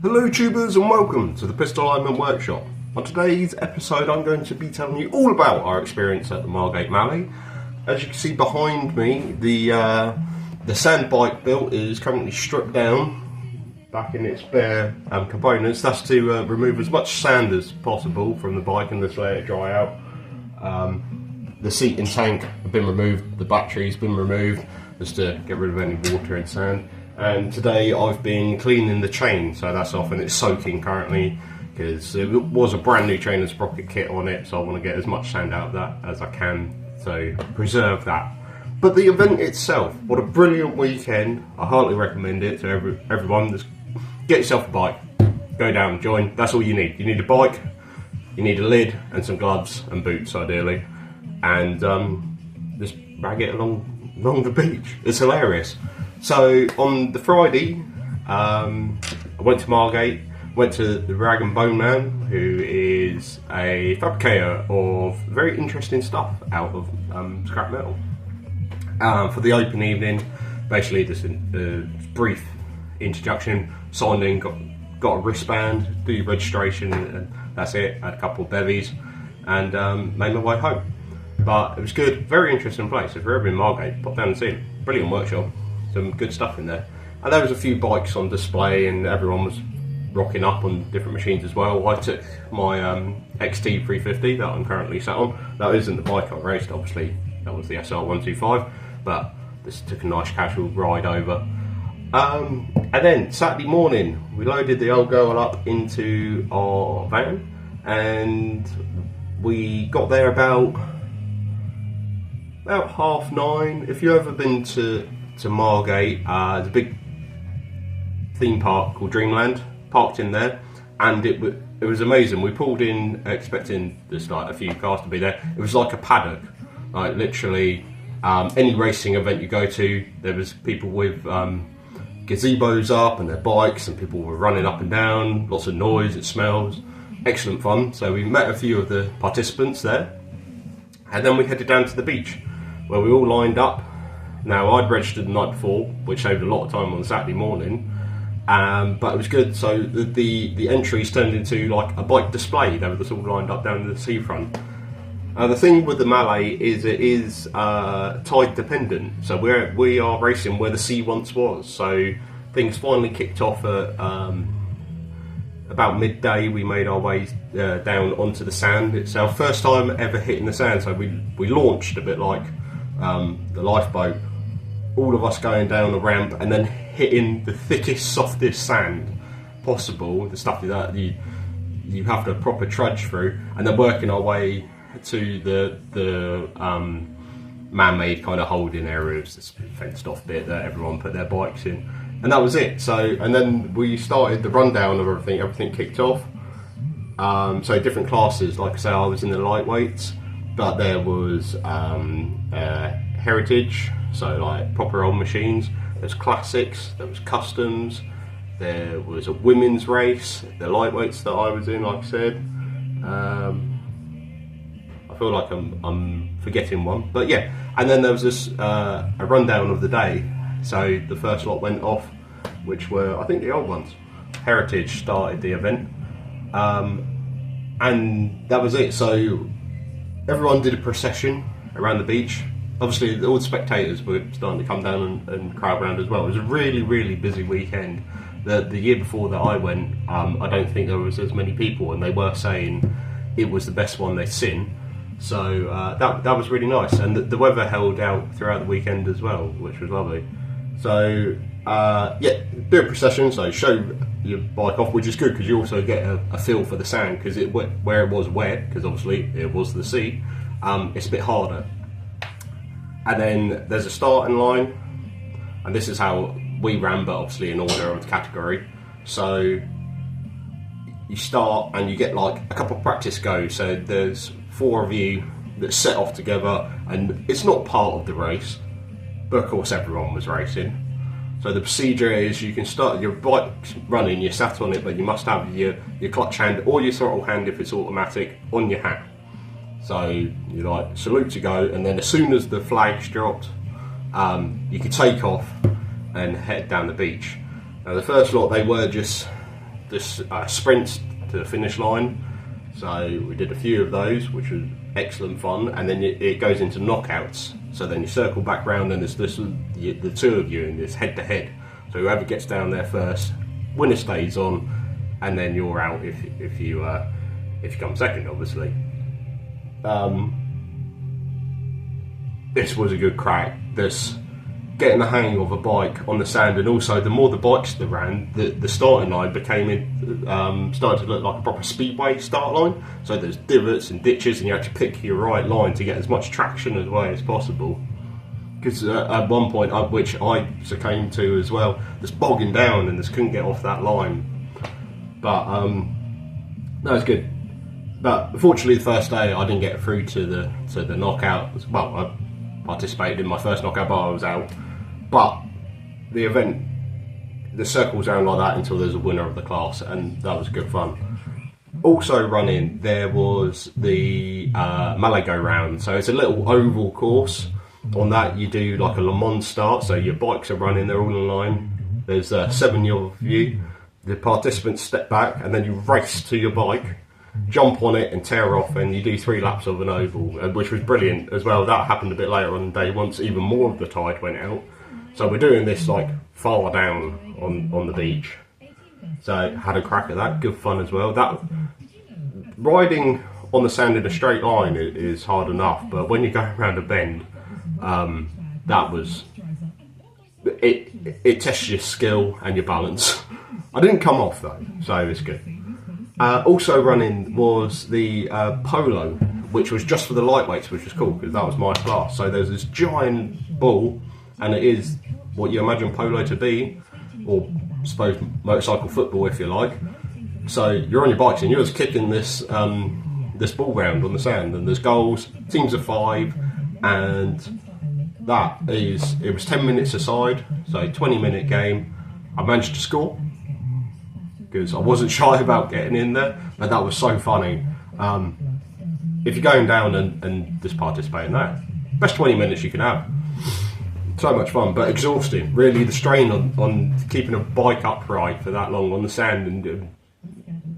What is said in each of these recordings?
Hello tubers and welcome to the Pistol Alignment Workshop. On today's episode I'm going to be telling you all about our experience at the Margate Malle. As you can see behind me, the sand bike built is currently stripped down back in its bare components. That's to remove as much sand as possible from the bike and just let it dry out. The seat and tank have been removed, the battery's been removed just to get rid of any water and sand. And today I've been cleaning the chain, so that's off and it's soaking currently because it was a brand new chain and sprocket kit on it, so I want to get as much sand out of that as I can, so preserve that. But the event itself, what a brilliant weekend. I highly recommend it to everyone. Just get yourself a bike, go down, join, that's all you need. You need a bike, you need a lid and some gloves and boots ideally, and just rag it along the beach. It's hilarious. So on the Friday, I went to Margate, went to the Rag and Bone Man, who is a fabricator of very interesting stuff out of scrap metal. For the open evening, basically just a brief introduction, signed in, got a wristband, do your registration, and that's it. Had a couple of bevies, and made my way home. But it was good, very interesting place. If you're ever in Margate, pop down and see it. Brilliant workshop. Some good stuff in there, and there was a few bikes on display and everyone was rocking up on different machines as well. I took my XT 350 that I'm currently sat on. That isn't the bike I raced, obviously, that was the SR 125, but this took a nice casual ride over. And then Saturday morning we loaded the old girl up into our van and we got there about 9:30. If you've ever been to Margate, there's a big theme park called Dreamland, parked in there, and it was amazing. We pulled in expecting just like a few cars to be there. It was like a paddock, like literally any racing event you go to, there was people with gazebos up and their bikes, and people were running up and down, lots of noise, it smells, excellent fun. So we met a few of the participants there, and then we headed down to the beach where we all lined up. Now, I'd registered the night before, which saved a lot of time on Saturday morning, but it was good. So the entries turned into like a bike display. They were just all lined up down the seafront. The thing with the Malle is it is tide dependent. So we are racing where the sea once was. So things finally kicked off at about midday. We made our way down onto the sand. It's our first time ever hitting the sand. So we launched a bit like the lifeboat, all of us going down a ramp and then hitting the thickest, softest sand possible, the stuff that you have to proper trudge through, and then working our way to the man-made kind of holding areas, this fenced off bit that everyone put their bikes in, and that was it. So, and then we started the rundown of everything kicked off. So different classes, like I say, I was in the lightweights, but there was heritage, so like proper old machines, there's classics, there was customs, there was a women's race, the lightweights that I was in, like I said. I feel like I'm forgetting one, but yeah. And then there was this a rundown of the day. So the first lot went off, which were, I think, the old ones. Heritage started the event, and that was it. So everyone did a procession around the beach. Obviously, all the spectators were starting to come down and crowd around as well. It was a really, really busy weekend. The year before that I went, I don't think there was as many people, and they were saying it was the best one they'd seen. So that was really nice, and the weather held out throughout the weekend as well, which was lovely. So yeah, do a procession, so show your bike off, which is good because you also get a feel for the sand, because where it was wet, because obviously it was the sea, it's a bit harder. And then there's a starting line, and this is how we ran, but obviously in order of the category. So you start and you get like a couple of practice goes, so there's 4 of you that set off together, and it's not part of the race, but of course everyone was racing. So the procedure is you can start your bike running, you're sat on it, but you must have your clutch hand or your throttle hand if it's automatic on your hat. So you like salute to go, and then as soon as the flag's dropped, you can take off and head down the beach. Now the first lot, they were just this sprints to the finish line. So we did a few of those, which was excellent fun, and then it goes into knockouts. So then you circle back round, and there's the two of you, and it's head to head. So whoever gets down there first, winner stays on, and then you're out if you come second, obviously. This was a good crack. This getting the hang of a bike on the sand, and also the more the bikes that ran, the starting line started to look like a proper speedway start line. So there's divots and ditches, and you had to pick your right line to get as much traction as possible. Because at one point, which I succumbed to as well, just bogging down and just couldn't get off that line. But that was good. But unfortunately, the first day I didn't get through to the knockout. Well, I participated in my first knockout, but I was out. But the event, the circles around like that until there's a winner of the class, and that was good fun. Also running, there was the Malle go round. So it's a little oval course. On that, you do like a Le Mans start. So your bikes are running; they're all in line. There's 7 of you. The participants step back, and then you race to your bike, jump on it and tear off, and you do 3 laps of an oval, which was brilliant as well. That happened a bit later on the day once even more of the tide went out. So we're doing this like far down on the beach. So had a crack at that, good fun as well. That riding on the sand in a straight line is hard enough, but when you go around a bend, that was it tests your skill and your balance. I didn't come off though, so it's good. Also running was the polo, which was just for the lightweights, which was cool because that was my class. So there's this giant ball, and it is what you imagine polo to be, or I suppose motorcycle football if you like. So you're on your bikes and you're just kicking this this ball round on the sand, and there's goals, teams of 5, and it was 10 minutes aside, so 20-minute game. I managed to score because I wasn't shy about getting in there, but that was so funny. If you're going down and just participate in that, best 20 minutes you can have. So much fun, but exhausting. Really, the strain on keeping a bike upright for that long on the sand, and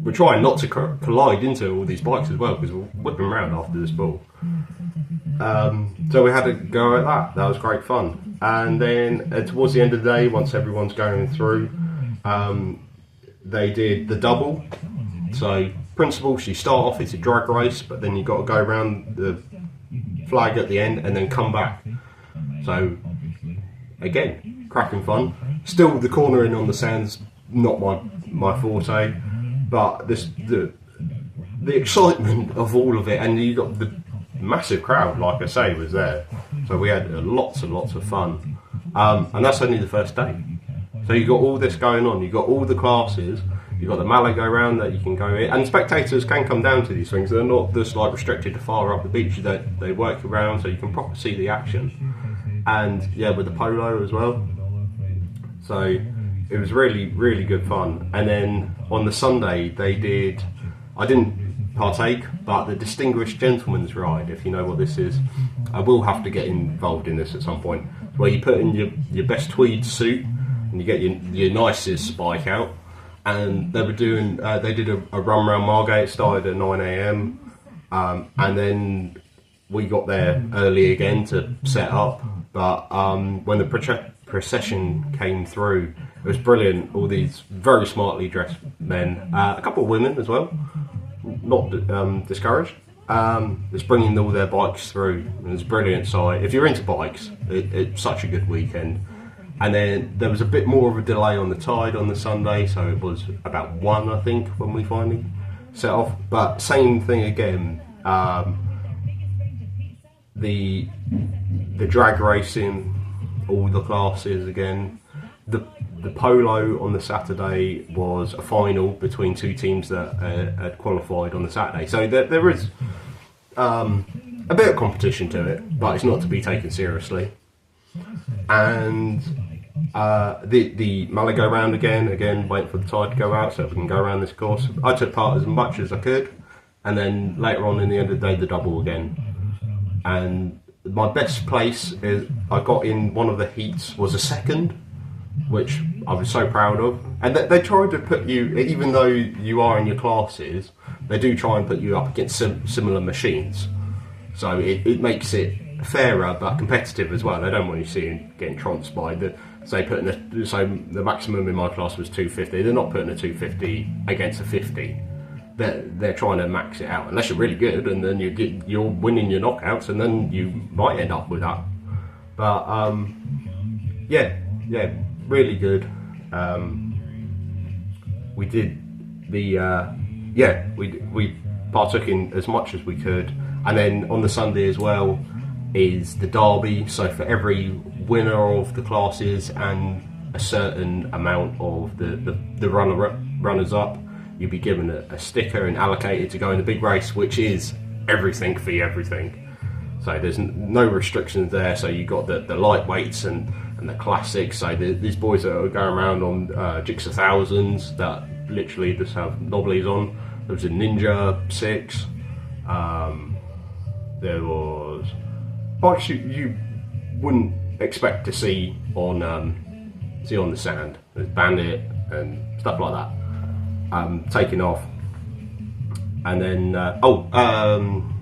we're trying not to collide into all these bikes as well because we're whipping around after this ball. So we had to go at that. That was great fun. And then towards the end of the day, once everyone's going through, they did the double. So principles, you start off, it's a drag race, but then you've got to go around the flag at the end and then come back. So again, cracking fun. Still the cornering on the sand's not my forte, but the excitement of all of it, and you got the massive crowd, like I say, was there. So we had lots and lots of fun. And that's only the first day. So you got all this going on, you got all the classes, you got the Malle go round that you can go in, and spectators can come down to these things. They're not just like restricted to far up the beach. They work around so you can properly see the action. And yeah, with the polo as well. So it was really, really good fun. And then on the Sunday I didn't partake, but the Distinguished Gentleman's Ride, if you know what this is, I will have to get involved in this at some point, where you put in your best tweed suit and you get your nicest bike out. And they were doing, they did a run around Margate. It started at 9 AM, and then we got there early again to set up. But when the procession came through, it was brilliant. All these very smartly dressed men, a couple of women as well, not discouraged. Just bringing all their bikes through. It was a brilliant sight. If you're into bikes, it's such a good weekend. And then there was a bit more of a delay on the tide on the Sunday, so it was about 1, I think, when we finally set off. But same thing again. The drag racing, all the classes again. The polo on the Saturday was a final between 2 teams that had qualified on the Saturday. So there is a bit of competition to it, but it's not to be taken seriously. And the Malle go round again, wait for the tide to go out so we can go around this course. I took part as much as I could, and then later on in the end of the day, the double again. And my best place is I got in one of the heats was a second, which I was so proud of. And they try to put you, even though you are in your classes, they do try and put you up against similar machines. So it makes it fairer but competitive as well. They don't want you seeing getting trounced by the. So the maximum in my class was 250. They're not putting a 250 against a 50. They're trying to max it out unless you're really good, and then you're winning your knockouts, and then you might end up with that. But yeah, really good. We did the we partook in as much as we could, and then on the Sunday as well is the derby. So for every winner of the classes and a certain amount of the runners up, you'll be given a sticker and allocated to go in the big race, which is everything for everything. So there's no restrictions there. So you got the lightweights and the classics. So these boys that are going around on Jigsaw Thousands that literally just have knobblies on. There was a Ninja 6. There was bikes you wouldn't expect to see on the sand. There's Bandit and stuff like that. Taking off, and then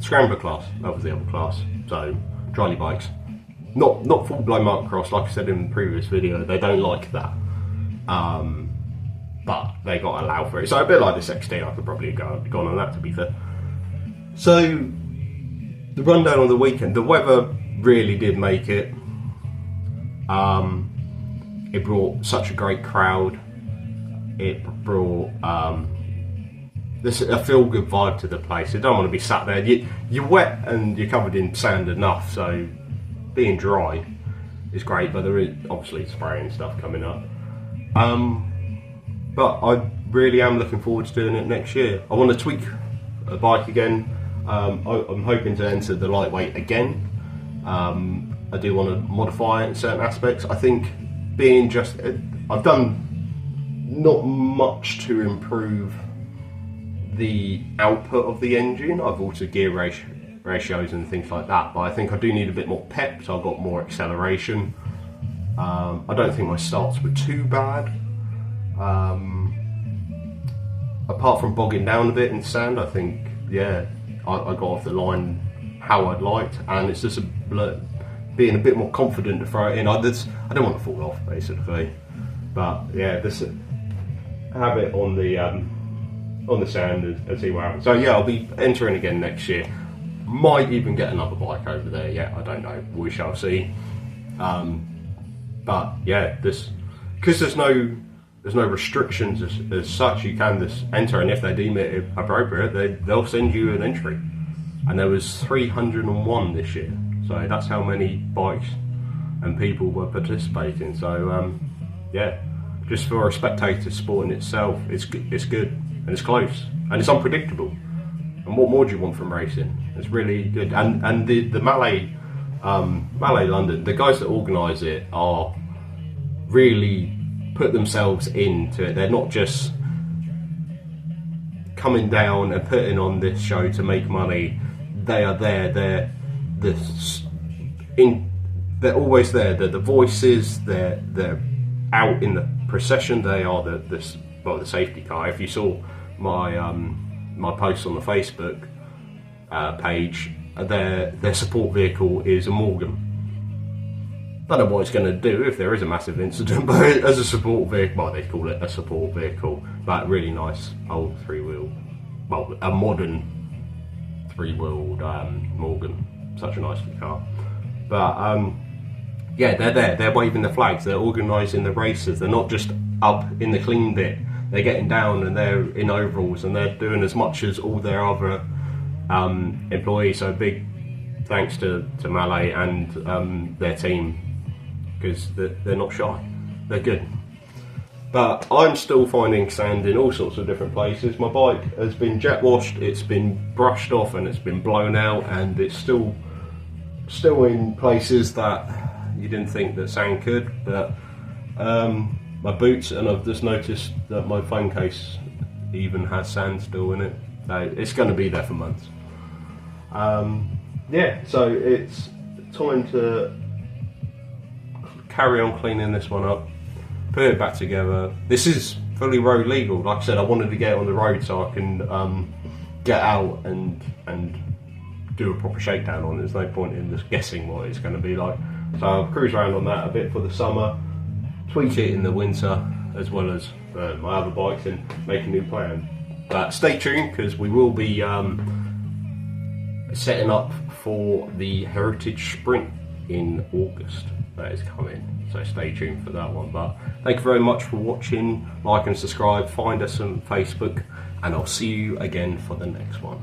Scrambler class. That was the other class. So Driley bikes, not full blown motocross like I said in the previous video. They don't like that, but they got to allow for it. So a bit like this XT, I could probably have gone on that, to be fair. So the rundown on the weekend, the weather really did make it. It brought such a great crowd. It brought a feel-good vibe to the place. You don't want to be sat there. You're wet and you're covered in sand enough, so being dry is great, but there is obviously spraying stuff coming up. But I really am looking forward to doing it next year. I want to tweak a bike again. I'm hoping to enter the lightweight again. I do want to modify it in certain aspects. I think I've done not much to improve the output of the engine. I've altered gear ratios and things like that, but I think I do need a bit more pep, so I've got more acceleration. I don't think my starts were too bad. Apart from bogging down a bit in sand, I think, I got off the line how I'd liked, and it's just being a bit more confident to throw it in. I don't want to fall off, basically. But yeah, have it on the sand and see what happens. So yeah, I'll be entering again next year. Might even get another bike over there. Yeah, I don't know. We shall see. But yeah, because there's no restrictions as such. You can just enter, and if they deem it appropriate, they'll send you an entry. And there was 301 this year. So that's how many bikes and people were participating. So yeah. Just for a spectator sport in itself, it's good and it's close and it's unpredictable. And what more do you want from racing? It's really good. And the Malle London, the guys that organise it are really put themselves into it. They're not just coming down and putting on this show to make money. They are there. They're always there. They're the voices. They're out in the procession. They are the safety car. If you saw my post on the Facebook page, their support vehicle is a Morgan. Don't know what it's going to do if there is a massive incident, but as a support vehicle, they call it a support vehicle. But really nice old a modern three-wheeled Morgan. Such a nice car. But yeah, they're there. They're waving the flags. They're organising the races. They're not just up in the clean bit. They're getting down and they're in overalls and they're doing as much as all their other employees. So big thanks to Malle and their team, because they're not shy. They're good. But I'm still finding sand in all sorts of different places. My bike has been jet washed. It's been brushed off and it's been blown out, and it's still in places that you didn't think that sand could. But my boots, and I've just noticed that my phone case even has sand still in it. It's going to be there for months. Yeah, so it's time to carry on cleaning this one up. put it back together. This is fully road legal. Like I said, I wanted to get it on the road so I can get out and do a proper shakedown on it. There's no point in just guessing what it's going to be like. So I'll cruise around on that a bit for the summer, tweak it in the winter, as well as my other bikes, and make a new plan. But stay tuned, because we will be setting up for the Heritage Sprint in August. That is coming, so stay tuned for that one. But thank you very much for watching. Like and subscribe, find us on Facebook, and I'll see you again for the next one.